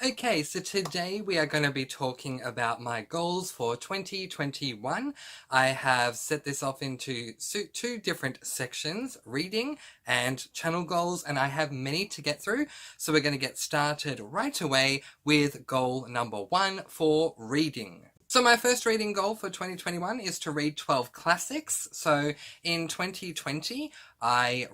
Okay, so today we are going to be talking about my goals for 2021. I have set this off into two different sections, reading and channel goals, and I have many to get through. So we're going to get started right away with goal number 1 for reading. So my first reading goal for 2021 is to read 12 classics. So in 2020, I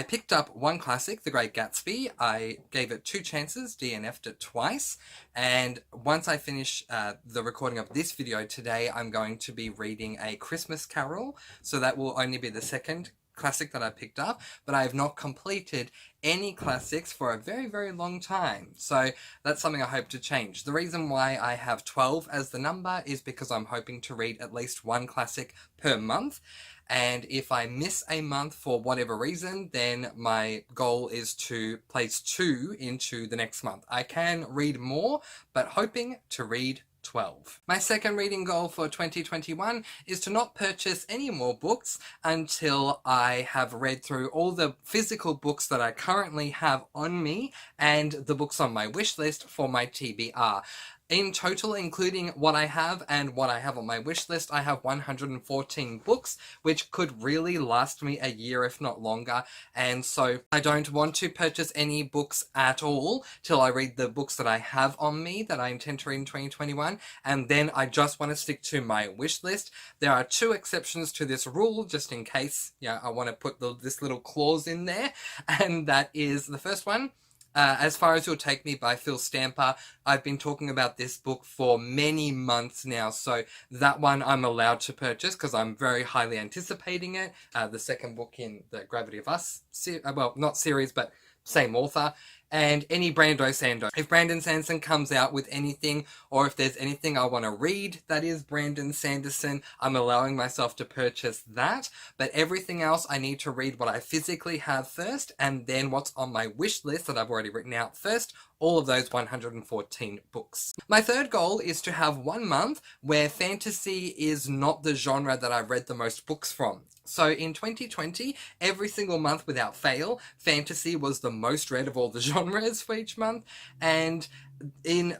picked up one classic, The Great Gatsby. I gave it 2 chances, DNF'd it twice, and once I finish the recording of this video today, I'm going to be reading A Christmas Carol, so that will only be the second classic that I picked up, but I have not completed any classics for a very, very long time, so that's something I hope to change. The reason why I have 12 as the number is because I'm hoping to read at least one classic per month, and if I miss a month for whatever reason, then my goal is to place 2 into the next month. I can read more, but hoping to read 12. My second reading goal for 2021 is to not purchase any more books until I have read through all the physical books that I currently have on me and the books on my wish list for my TBR. In total, including what I have and what I have on my wish list, I have 114 books, which could really last me a year if not longer, and so I don't want to purchase any books at all till I read the books that I have on me that I intend to read in 2021, and then I just want to stick to my wish list. There are 2 exceptions to this rule, just in case, I want to put this little clause in there, and that is the first one. As Far as You'll Take Me by Phil Stamper. I've been talking about this book for many months now, so that one I'm allowed to purchase because I'm very highly anticipating it. The second book in the Gravity of Us, well, not series, but same author. And any Brando Sando. If Brandon Sanderson comes out with anything, or if there's anything I want to read that is Brandon Sanderson, I'm allowing myself to purchase that. But everything else, I need to read what I physically have first, and then what's on my wish list that I've already written out first. All of those 114 books. My third goal is to have 1 month where fantasy is not the genre that I've read the most books from. So in 2020, every single month without fail, fantasy was the most read of all the genres for each month, and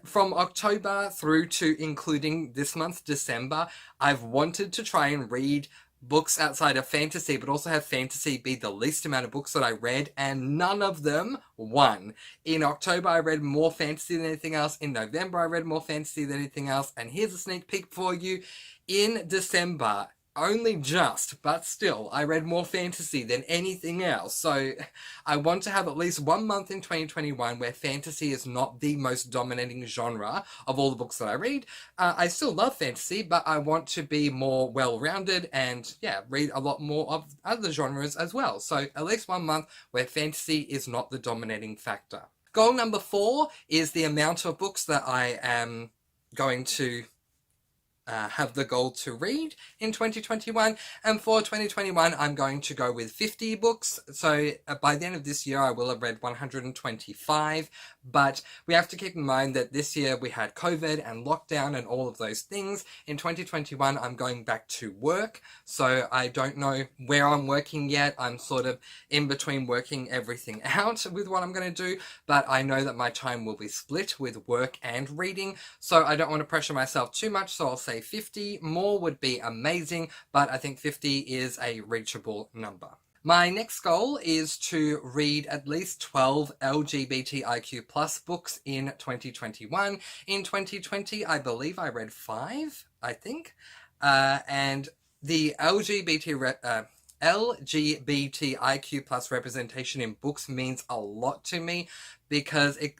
from October through to including this month, December, I've wanted to try and read books outside of fantasy, but also have fantasy be the least amount of books that I read, and none of them won. In October, I read more fantasy than anything else. In November, I read more fantasy than anything else. And here's a sneak peek for you. In December, only just, but still, I read more fantasy than anything else. So I want to have at least 1 month in 2021 where fantasy is not the most dominating genre of all the books that I read. I still love fantasy, but I want to be more well-rounded and, read a lot more of other genres as well. So at least 1 month where fantasy is not the dominating factor. Goal number 4 is the amount of books that I am going to have the goal to read in 2021, and for 2021 I'm going to go with 50 books. So by the end of this year I will have read 125, but we have to keep in mind that this year we had COVID and lockdown and all of those things. In 2021 I'm going back to work, so I don't know where I'm working yet. I'm sort of in between working everything out with what I'm going to do, but I know that my time will be split with work and reading, so I don't want to pressure myself too much, so I'll say 50. More would be amazing, but I think 50 is a reachable number. My next goal is to read at least 12 LGBTIQ plus books in 2021. In 2020, I believe I read 5, I think. And the LGBTIQ plus representation in books means a lot to me because it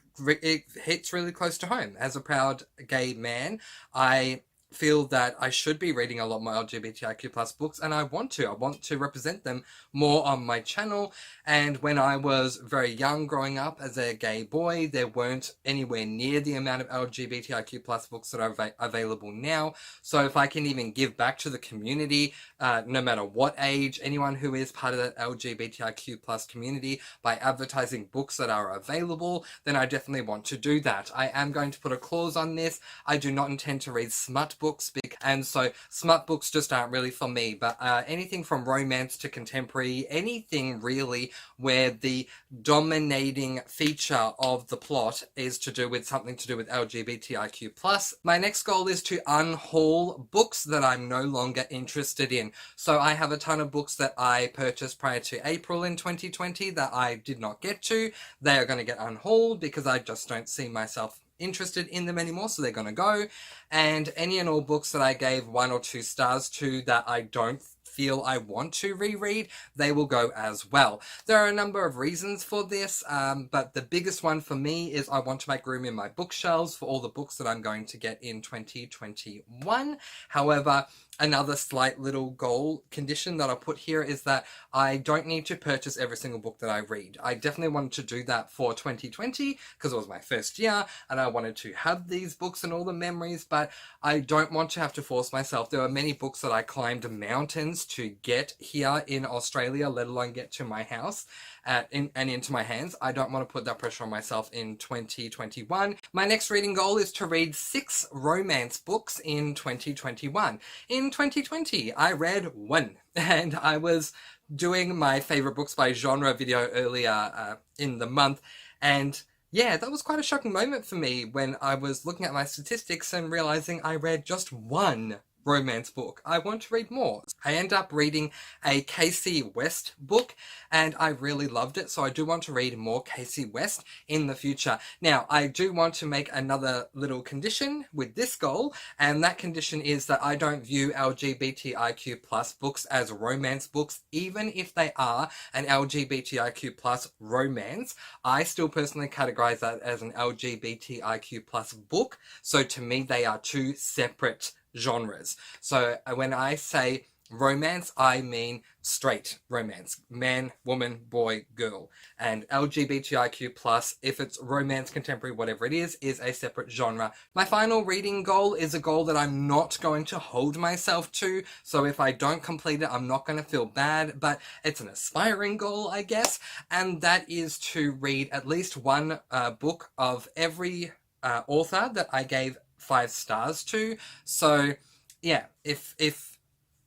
hits really close to home. As a proud gay man, I feel that I should be reading a lot more LGBTIQ plus books, and I want to represent them more on my channel. And when I was very young growing up as a gay boy, there weren't anywhere near the amount of LGBTIQ plus books that are available now. So if I can even give back to the community, no matter what age, anyone who is part of that LGBTIQ plus community, by advertising books that are available, then I definitely want to do that. I am going to put a clause on this. I do not intend to read smut books books, and so smut books just aren't really for me. But anything from romance to contemporary, anything really where the dominating feature of the plot is to do with something to do with LGBTIQ+. My next goal is to unhaul books that I'm no longer interested in. So I have a ton of books that I purchased prior to April in 2020 that I did not get to. They are going to get unhauled because I just don't see myself interested in them anymore, so they're going to go. And any and all books that I gave 1 or 2 stars to that I don't feel I want to reread, they will go as well. There are a number of reasons for this, but the biggest one for me is I want to make room in my bookshelves for all the books that I'm going to get in 2021. However, another slight little goal condition that I'll put here is that I don't need to purchase every single book that I read. I definitely wanted to do that for 2020 because it was my first year and I wanted to have these books and all the memories, but I don't want to have to force myself. There are many books that I climbed mountains to get here in Australia, let alone get to my house and into my hands. I don't want to put that pressure on myself in 2021. My next reading goal is to read 6 romance books in 2021. In 2020, I read 1, and I was doing my favorite books by genre video earlier in the month, and yeah, that was quite a shocking moment for me when I was looking at my statistics and realizing I read just 1 romance book. I want to read more. I end up reading a Casey West book and I really loved it, so I do want to read more Casey West in the future. Now, I do want to make another little condition with this goal, and that condition is that I don't view LGBTIQ+ books as romance books. Even if they are an LGBTIQ+ romance, I still personally categorize that as an LGBTIQ+ book, so to me they are 2 separate genres. So when I say romance, I mean straight romance. Man, woman, boy, girl. And LGBTIQ+, if it's romance, contemporary, whatever it is a separate genre. My final reading goal is a goal that I'm not going to hold myself to. So if I don't complete it, I'm not going to feel bad, but it's an aspiring goal, I guess. And that is to read at least 1 book of every author that I gave 5 stars to. So yeah, if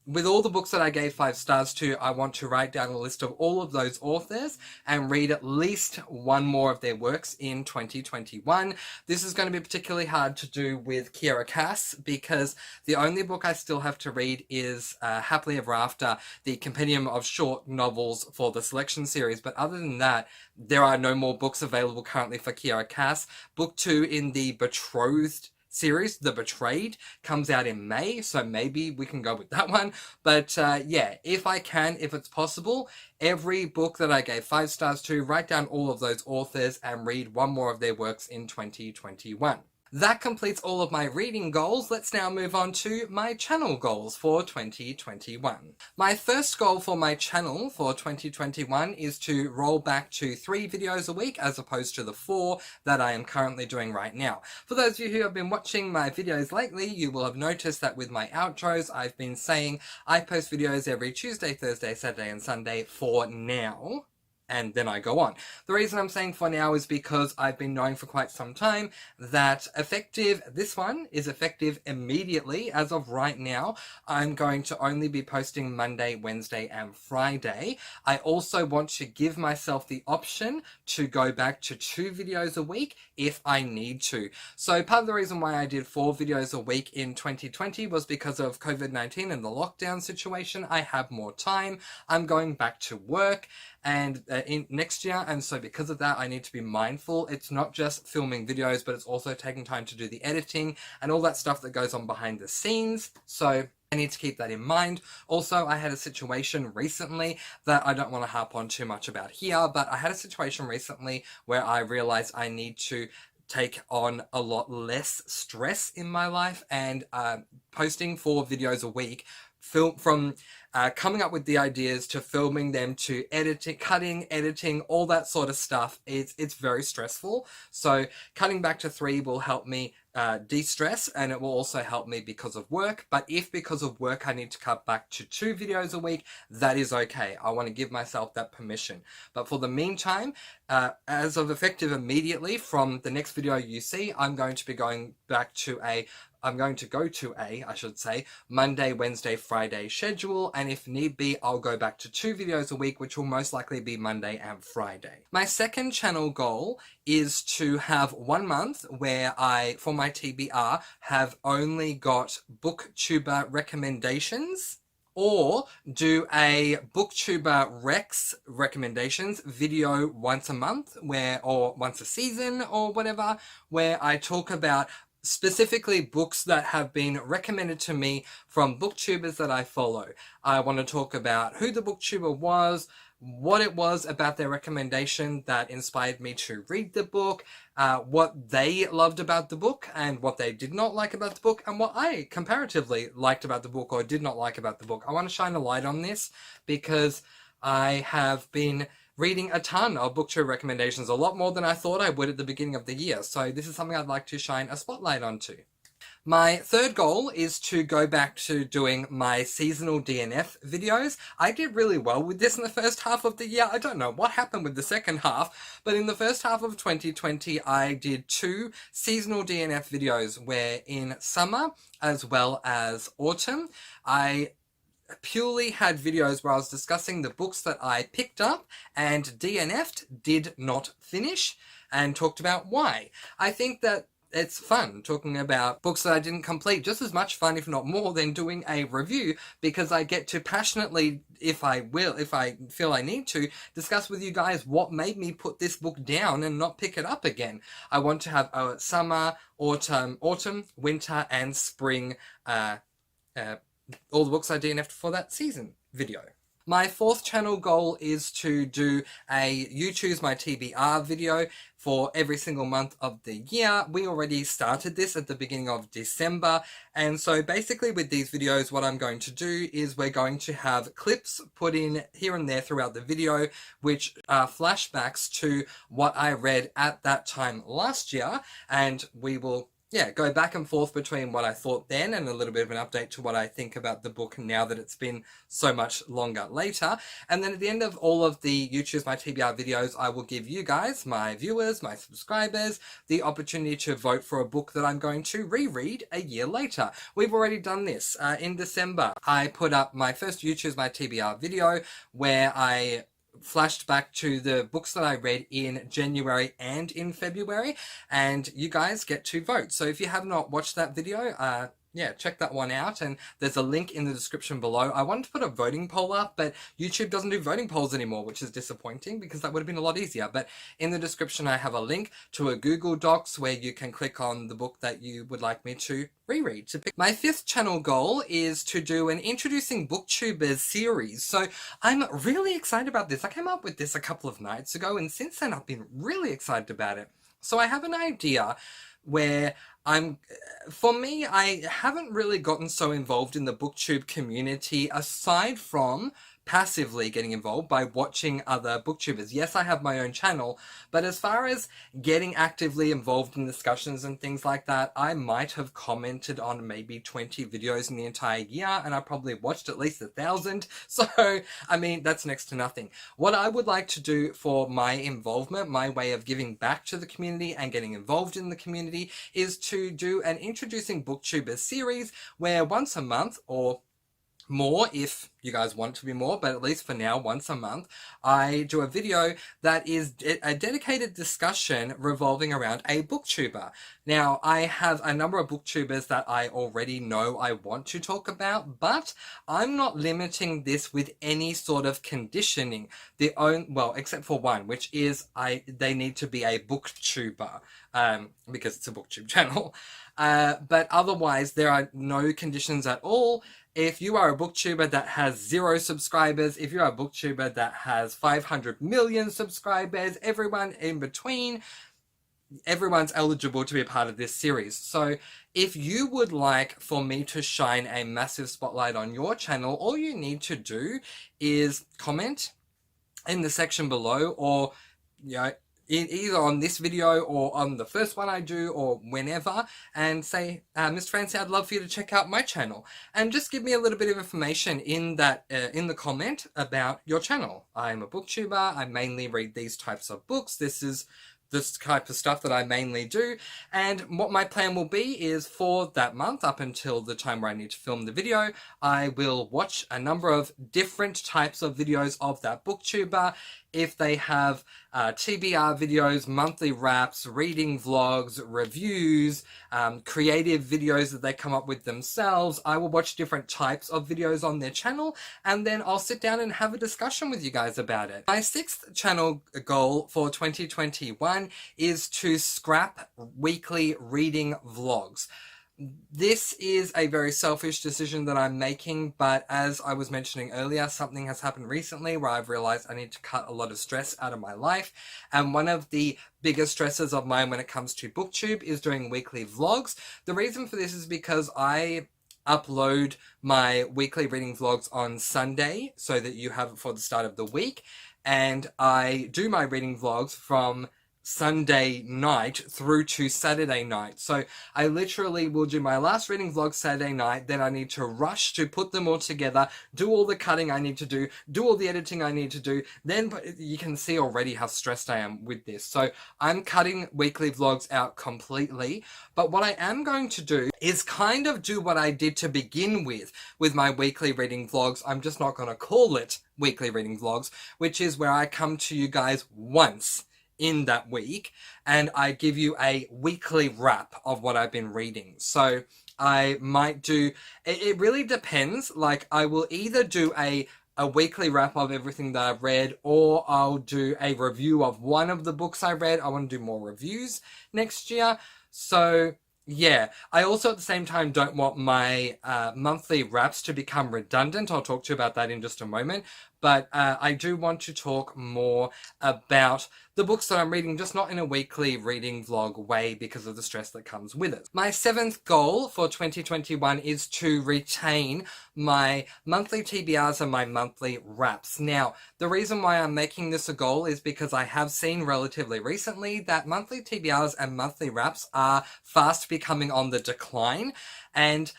with all the books that I gave 5 stars to, I want to write down a list of all of those authors and read at least 1 more of their works in 2021. This is going to be particularly hard to do with Kiera Cass because the only book I still have to read is Happily Ever After, the compendium of short novels for the Selection series. But other than that, there are no more books available currently for Kiera Cass. Book 2 in the Betrothed series, The Betrayed, comes out in May, so maybe we can go with that one. But yeah, if I can, if it's possible, every book that I gave 5 stars to, write down all of those authors and read 1 more of their works in 2021. That completes all of my reading goals. Let's now move on to my channel goals for 2021. My first goal for my channel for 2021 is to roll back to 3 videos a week as opposed to the 4 that I am currently doing right now. For those of you who have been watching my videos lately, you will have noticed that with my outros, I've been saying I post videos every Tuesday, Thursday, Saturday, and Sunday for now. And then I go on. The reason I'm saying for now is because I've been knowing for quite some time that this one is effective immediately. As of right now, I'm going to only be posting Monday, Wednesday, and Friday. I also want to give myself the option to go back to 2 videos a week if I need to. So part of the reason why I did 4 videos a week in 2020 was because of COVID-19 and the lockdown situation. I have more time. I'm going back to work and in next year, and so because of that I need to be mindful. It's not just filming videos, but it's also taking time to do the editing and all that stuff that goes on behind the scenes, so I need to keep that in mind. Also, I had a situation recently that I don't want to harp on too much about here, but I had a situation recently where I realized I need to take on a lot less stress in my life, and posting 4 videos a week, from coming up with the ideas to filming them to editing, cutting, editing, all that sort of stuff, it's very stressful. So cutting back to 3 will help me de-stress, and it will also help me because of work. But if because of work I need to cut back to 2 videos a week, that is okay. I want to give myself that permission. But for the meantime, as of effective immediately from the next video you see, I'm going to be going back to a I'm going to go to I should say, Monday, Wednesday, Friday schedule, and if need be, I'll go back to 2 videos a week, which will most likely be Monday and Friday. My second channel goal is to have 1 month where I, for my TBR, have only got booktuber recommendations, or do a booktuber Rex recommendations video once a month, or once a season or whatever, where I talk about specifically books that have been recommended to me from booktubers that I follow. I want to talk about who the booktuber was, what it was about their recommendation that inspired me to read the book, what they loved about the book and what they did not like about the book, and what I comparatively liked about the book or did not like about the book. I want to shine a light on this because I have been reading a ton of booktuber recommendations, a lot more than I thought I would at the beginning of the year. So this is something I'd like to shine a spotlight onto. My third goal is to go back to doing my seasonal DNF videos. I did really well with this in the first half of the year. I don't know what happened with the second half, but in the first half of 2020, I did 2 seasonal DNF videos where in summer as well as autumn, I purely had videos where I was discussing the books that I picked up and DNF'd, did not finish, and talked about why. I think that it's fun talking about books that I didn't complete, just as much fun, if not more, than doing a review, because I get to passionately, if I feel I need to, discuss with you guys what made me put this book down and not pick it up again. I want to have a summer, autumn, winter, and spring, all the books I DNF'd for that season video. My fourth channel goal is to do a You Choose My TBR video for every single month of the year. We already started this at the beginning of December, and so basically with these videos what I'm going to do is we're going to have clips put in here and there throughout the video which are flashbacks to what I read at that time last year, and we will go back and forth between what I thought then and a little bit of an update to what I think about the book now that it's been so much longer later. And then at the end of all of the You Choose My TBR videos, I will give you guys, my viewers, my subscribers, the opportunity to vote for a book that I'm going to reread a year later. We've already done this. In December, I put up my first You Choose My TBR video where I flashed back to the books that I read in January and in February, and you guys get to vote. So if you have not watched that video, check that one out, and there's a link in the description below. I wanted to put a voting poll up, but YouTube doesn't do voting polls anymore, which is disappointing because that would have been a lot easier. But in the description I have a link to a Google Docs where you can click on the book that you would like me to reread. My fifth channel goal is to do an Introducing Booktubers series. So I'm really excited about this. I came up with this a couple of nights ago, and since then I've been really excited about it. So I have an idea where for me, I haven't really gotten so involved in the booktube community aside from passively getting involved by watching other booktubers. Yes, I have my own channel, but as far as getting actively involved in discussions and things like that, I might have commented on maybe 20 videos in the entire year, and I probably watched at least 1,000. So, I mean, that's next to nothing. What I would like to do for my involvement, my way of giving back to the community and getting involved in the community, is to do an Introducing Booktubers series where once a month, or more if you guys want to be more, but at least for now, once a month, I do a video that is a dedicated discussion revolving around a booktuber. Now, I have a number of booktubers that I already know I want to talk about, but I'm not limiting this with any sort of conditioning. Except for one, which is they need to be a booktuber, because it's a booktube channel. But otherwise, there are no conditions at all. If you are a booktuber that has 0 subscribers, if you're a booktuber that has 500 million subscribers, everyone in between, everyone's eligible to be a part of this series. So if you would like for me to shine a massive spotlight on your channel, all you need to do is comment in the section below, or either on this video or on the first one I do, or whenever, and say, Miss Francy, I'd love for you to check out my channel, and just give me a little bit of information in that in the comment about your channel. I'm a booktuber. I mainly read these types of books. This is this type of stuff that I mainly do. And what my plan will be is for that month, up until the time where I need to film the video, I will watch a number of different types of videos of that booktuber. If they have TBR videos, monthly wraps, reading vlogs, reviews, creative videos that they come up with themselves, I will watch different types of videos on their channel, and then I'll sit down and have a discussion with you guys about it. My 6th channel goal for 2021 is to scrap weekly reading vlogs. This is a very selfish decision that I'm making, but as I was mentioning earlier, something has happened recently where I've realized I need to cut a lot of stress out of my life. And one of the biggest stresses of mine when it comes to BookTube is doing weekly vlogs. The reason for this is because I upload my weekly reading vlogs on Sunday so that you have it for the start of the week. And I do my reading vlogs from Sunday night through to Saturday night. So I literally will do my last reading vlog Saturday night, then I need to rush to put them all together, do all the cutting I need to do all the editing I need to do. Then you can see already how stressed I am with this. So I'm cutting weekly vlogs out completely. But what I am going to do is kind of do what I did to begin with my weekly reading vlogs. I'm just not going to call it weekly reading vlogs, which is where I come to you guys once in that week and I give you a weekly wrap of what I've been reading. So I might do, it really depends. Like I will either do a weekly wrap of everything that I've read, or I'll do a review of one of the books I read. I want to do more reviews next year. So yeah, I also at the same time don't want my monthly wraps to become redundant. I'll talk to you about that in just a moment. But I do want to talk more about the books that I'm reading, just not in a weekly reading vlog way because of the stress that comes with it. My 7th goal for 2021 is to retain my monthly TBRs and my monthly wraps. Now, the reason why I'm making this a goal is because I have seen relatively recently that monthly TBRs and monthly wraps are fast becoming on the decline. And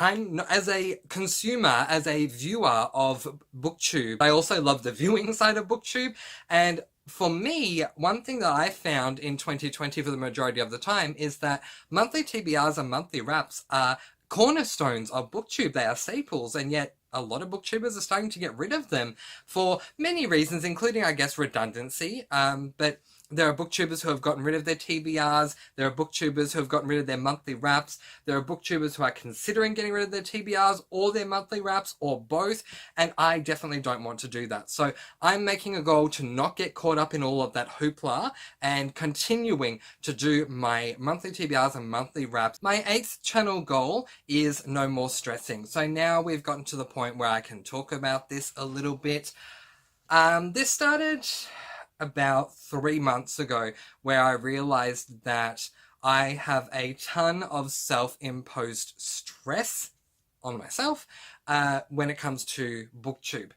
as a consumer, as a viewer of BookTube, I also love the viewing side of BookTube. And for me, one thing that I found in 2020 for the majority of the time is that monthly TBRs and monthly wraps are cornerstones of BookTube. They are staples, and yet a lot of booktubers are starting to get rid of them for many reasons, including, I guess, redundancy. But there are booktubers who have gotten rid of their TBRs. There are booktubers who have gotten rid of their monthly wraps. There are booktubers who are considering getting rid of their TBRs or their monthly wraps or both. And I definitely don't want to do that. So I'm making a goal to not get caught up in all of that hoopla and continuing to do my monthly TBRs and monthly wraps. My 8th channel goal is no more stressing. So now we've gotten to the point where I can talk about this a little bit. This started about 3 months ago, where I realized that I have a ton of self-imposed stress on myself when it comes to BookTube.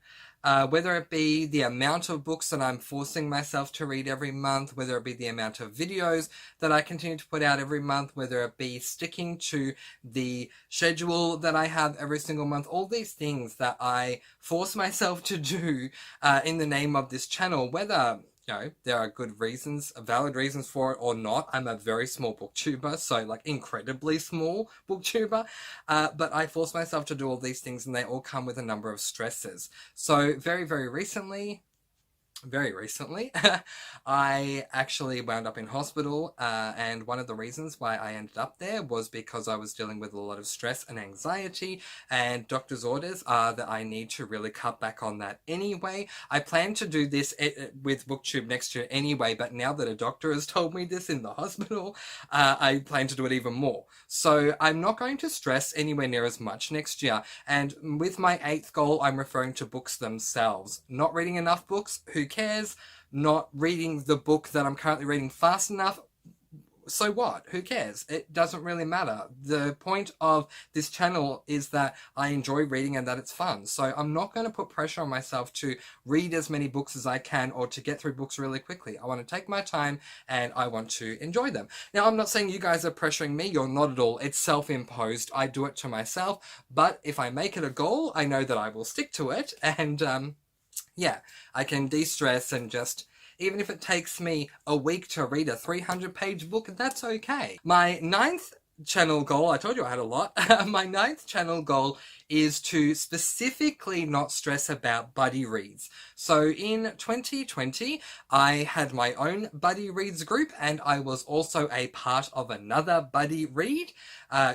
Whether it be the amount of books that I'm forcing myself to read every month, whether it be the amount of videos that I continue to put out every month, whether it be sticking to the schedule that I have every single month, all these things that I force myself to do in the name of this channel, whether there are good reasons, valid reasons for it or not. I'm a very small booktuber, so like incredibly small booktuber, but I force myself to do all these things and they all come with a number of stresses. So very recently, I actually wound up in hospital, and one of the reasons why I ended up there was because I was dealing with a lot of stress and anxiety, and doctor's orders are that I need to really cut back on that anyway. I plan to do this with BookTube next year anyway, but now that a doctor has told me this in the hospital, I plan to do it even more. So I'm not going to stress anywhere near as much next year, and with my 8th goal, I'm referring to books themselves. Not reading enough books, who cares? Not reading the book that I'm currently reading fast enough, so what? Who cares? It doesn't really matter. The point of this channel is that I enjoy reading and that it's fun. So I'm not going to put pressure on myself to read as many books as I can or to get through books really quickly. I want to take my time and I want to enjoy them. Now, I'm not saying you guys are pressuring me. You're not at all. It's self-imposed. I do it to myself. But if I make it a goal, I know that I will stick to it. And yeah, I can de-stress and just Even if it takes me a week to read a 300-page book, that's okay. My ninth channel goal, I told you I had a lot. My ninth channel goal is to specifically not stress about buddy reads. So in 2020, I had my own buddy reads group, and I was also a part of another buddy read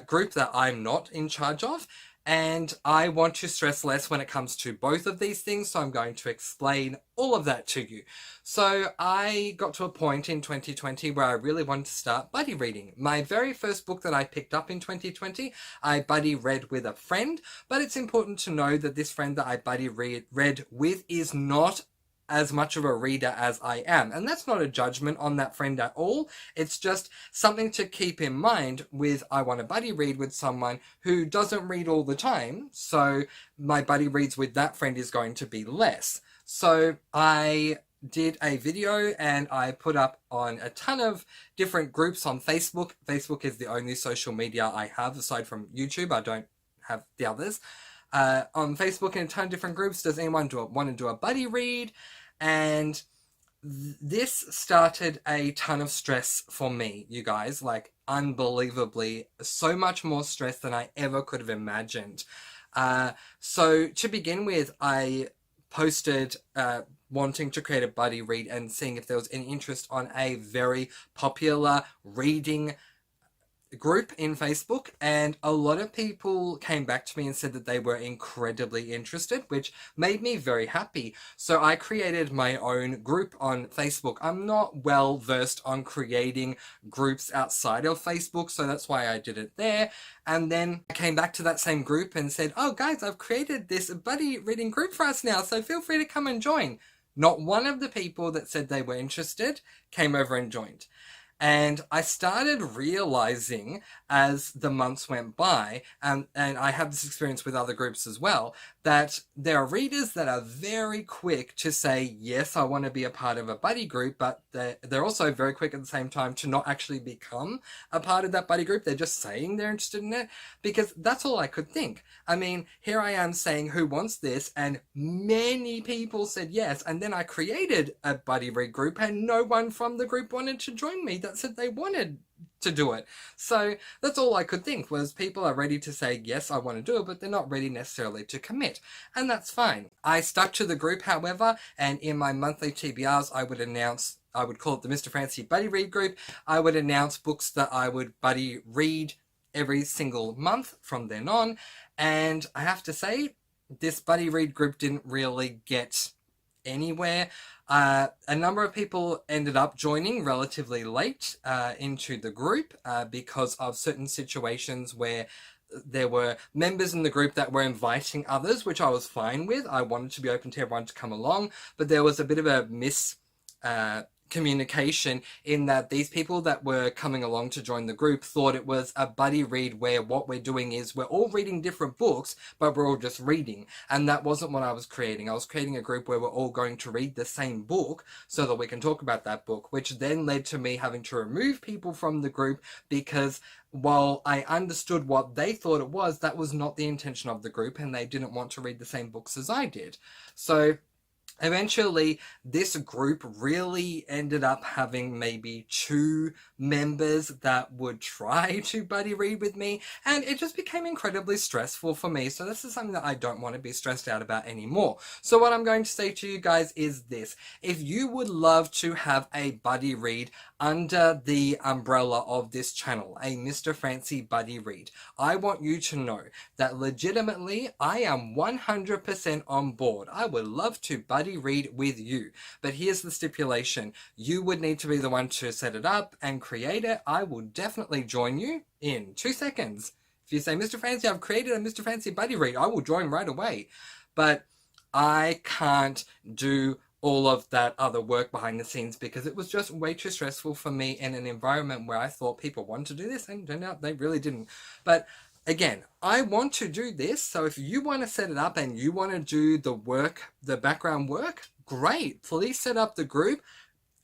group that I'm not in charge of. And I want to stress less when it comes to both of these things, so I'm going to explain all of that to you. So I got to a point in 2020 where I really wanted to start buddy reading. My very first book that I picked up in 2020, I buddy read with a friend, but it's important to know that this friend that I buddy read with is not as much of a reader as I am. And that's not a judgment on that friend at all. It's just something to keep in mind with I want to buddy read with someone who doesn't read all the time. So my buddy reads with that friend is going to be less. So I did a video and I put up on a ton of different groups on Facebook. Facebook is the only social media I have aside from YouTube. I don't have the others. On Facebook in a ton of different groups. Does anyone want to do a buddy read? And this started a ton of stress for me, you guys, like unbelievably, so much more stress than I ever could have imagined. So to begin with, I posted wanting to create a buddy read and seeing if there was any interest on a very popular reading group in Facebook, and a lot of people came back to me and said that they were incredibly interested, which made me very happy. So I created my own group on Facebook. I'm not well versed on creating groups outside of Facebook, so that's why I did it there. And then I came back to that same group and said, oh guys, I've created this buddy reading group for us now, so feel free to come and join. Not one of the people that said they were interested came over and joined. And I started realizing as the months went by, and I have this experience with other groups as well, that there are readers that are very quick to say, yes, I want to be a part of a buddy group, but they're also very quick at the same time to not actually become a part of that buddy group. They're just saying they're interested in it, because that's all I could think. I mean, here I am saying, who wants this? And many people said yes. And then I created a buddy read group and no one from the group wanted to join me that said they wanted to do it. So that's all I could think, was people are ready to say, yes, I want to do it, but they're not ready necessarily to commit. And that's fine. I stuck to the group, however, and in my monthly TBRs, I would call it the Mr. Francy Buddy Read Group. I would announce books that I would buddy read every single month from then on. And I have to say, this buddy read group didn't really get anywhere. A number of people ended up joining relatively late into the group because of certain situations where there were members in the group that were inviting others, which I was fine with. I wanted to be open to everyone to come along, but there was a bit of a communication in that these people that were coming along to join the group thought it was a buddy read where what we're doing is we're all reading different books, but we're all just reading. And that wasn't what I was creating. I was creating a group where we're all going to read the same book so that we can talk about that book, which then led to me having to remove people from the group, because while I understood what they thought it was, that was not the intention of the group, and they didn't want to read the same books as I did. So eventually, this group really ended up having maybe 2 members that would try to buddy read with me, and it just became incredibly stressful for me. So this is something that I don't want to be stressed out about anymore. So what I'm going to say to you guys is this: if you would love to have a buddy read under the umbrella of this channel, a Mr. Francy buddy read, I want you to know that legitimately I am 100% on board. I would love to buddy read with you, but here's the stipulation: you would need to be the one to set it up and create it. I will definitely join you in 2 seconds. If you say, Mr. Francy, I've created a Mr. Francy buddy read, I will join right away. But I can't do all of that other work behind the scenes because it was just way too stressful for me in an environment where I thought people wanted to do this, and turned out they really didn't. But again, I want to do this, so if you want to set it up and you want to do the work, the background work, great. Please set up the group.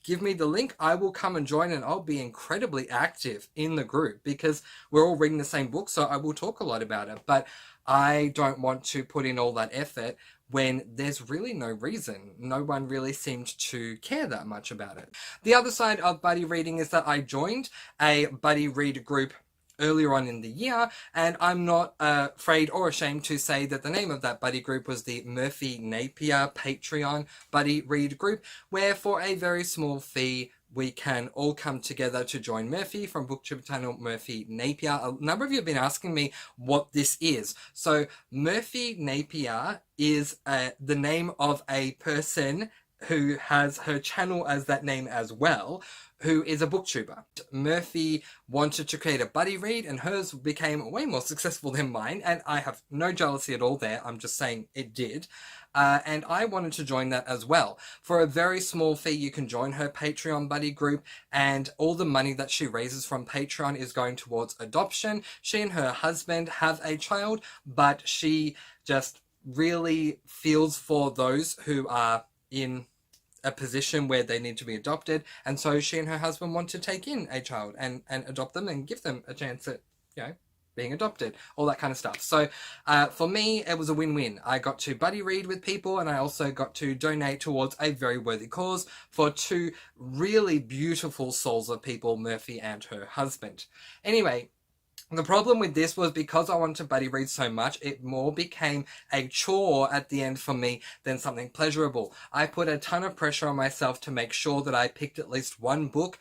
Give me the link. I will come and join, and I'll be incredibly active in the group because we're all reading the same book, so I will talk a lot about it. But I don't want to put in all that effort when there's really no reason. No one really seemed to care that much about it. The other side of buddy reading is that I joined a buddy read group earlier on in the year, and I'm not afraid or ashamed to say that the name of that buddy group was the Murphy Napier Patreon buddy read group, where for a very small fee we can all come together to join Murphy from BookTube channel Murphy Napier. A number of you have been asking me what this is. So Murphy Napier is the name of a person who has her channel as that name as well, who is a booktuber. Murphy wanted to create a buddy read, and hers became way more successful than mine, and I have no jealousy at all there. I'm just saying it did. And I wanted to join that as well. For a very small fee, you can join her Patreon buddy group, and all the money that she raises from Patreon is going towards adoption. She and her husband have a child, but she just really feels for those who are in a position where they need to be adopted, and so she and her husband want to take in a child and adopt them and give them a chance at, you know, being adopted, all that kind of stuff. So for me, it was a win-win. I got to buddy read with people, and I also got to donate towards a very worthy cause for two really beautiful souls of people, Murphy and her husband. Anyway, the problem with this was because I wanted to buddy read so much, it more became a chore at the end for me than something pleasurable. I put a ton of pressure on myself to make sure that I picked at least one book.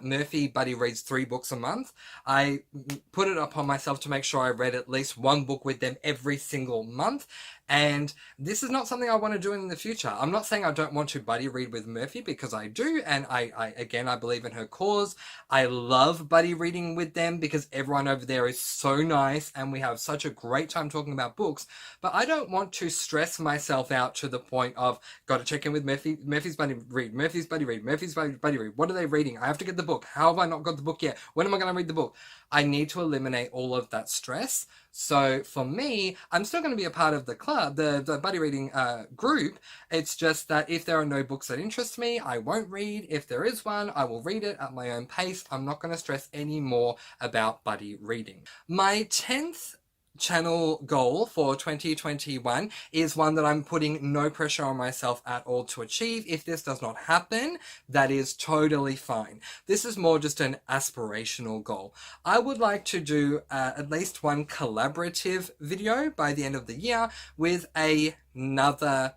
Murphy buddy reads 3 books a month. I put it upon myself to make sure I read at least one book with them every single month. And this is not something I want to do in the future. I'm not saying I don't want to buddy read with Murphy, because I do, and I believe in her cause. I love buddy reading with them because everyone over there is so nice and we have such a great time talking about books. But I don't want to stress myself out to the point of, got to check in with Murphy, Murphy's buddy read, Murphy's buddy read, Murphy's buddy read. What are they reading? I have to get the book. How have I not got the book yet? When am I going to read the book? I need to eliminate all of that stress. So for me, I'm still going to be a part of the club, the buddy reading group. It's just that if there are no books that interest me, I won't read. If there is one, I will read it at my own pace. I'm not going to stress any more about buddy reading. My 10th channel goal for 2021 is one that I'm putting no pressure on myself at all to achieve. If this does not happen, that is totally fine. This is more just an aspirational goal. I would like to do at least one collaborative video by the end of the year with another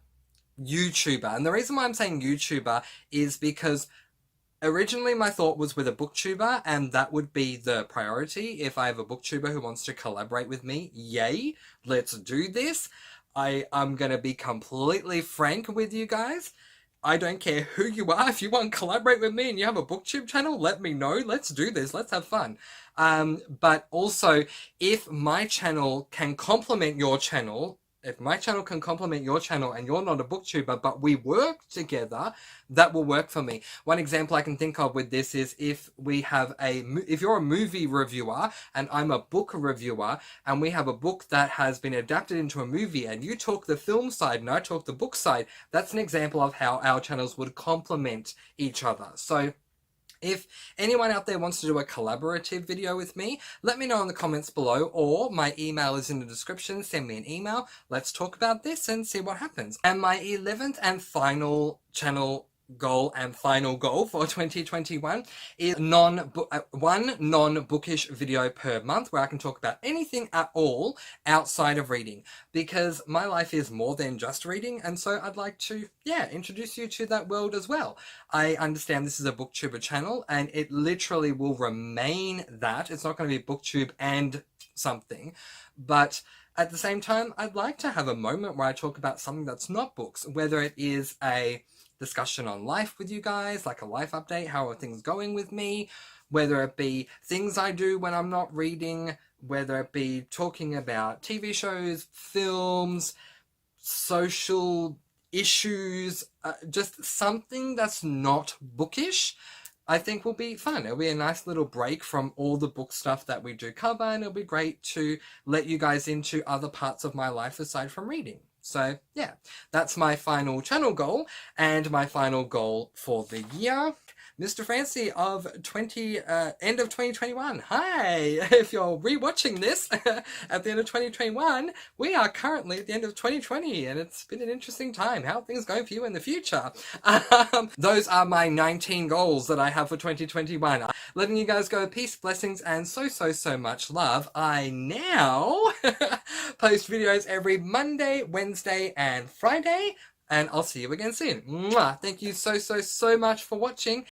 YouTuber. And the reason why I'm saying YouTuber is because originally my thought was with a booktuber, and that would be the priority. If I have a booktuber who wants to collaborate with me, yay, let's do this. I'm going to be completely frank with you guys. I don't care who you are. If you want to collaborate with me and you have a booktube channel, let me know. Let's do this. Let's have fun. But also, if my channel can complement your channel, if my channel can complement your channel and you're not a booktuber, but we work together, that will work for me. One example I can think of with this is if you're a movie reviewer and I'm a book reviewer, and we have a book that has been adapted into a movie, and you talk the film side and I talk the book side, that's an example of how our channels would complement each other. So if anyone out there wants to do a collaborative video with me, let me know in the comments below, or my email is in the description. Send me an email. Let's talk about this and see what happens. And my 11th and final channel goal and final goal for 2021 is one non-bookish video per month where I can talk about anything at all outside of reading, because my life is more than just reading, and so I'd like to introduce you to that world as well. I understand this is a booktuber channel and it literally will remain that. It's not going to be booktube and something, but at the same time I'd like to have a moment where I talk about something that's not books, whether it is a discussion on life with you guys, like a life update, how are things going with me, whether it be things I do when I'm not reading, whether it be talking about TV shows, films, social issues, just something that's not bookish, I think will be fun. It'll be a nice little break from all the book stuff that we do cover, and it'll be great to let you guys into other parts of my life aside from reading. So yeah, that's my final channel goal and my final goal for the year. Mr. Francy of end of 2021. Hi! If you're rewatching this at the end of 2021, we are currently at the end of 2020, and it's been an interesting time. How are things going for you in the future? Those are my 19 goals that I have for 2021. Letting you guys go peace, blessings, and so much love. I now post videos every Monday, Wednesday, and Friday, and I'll see you again soon. Mwah! Thank you so much for watching.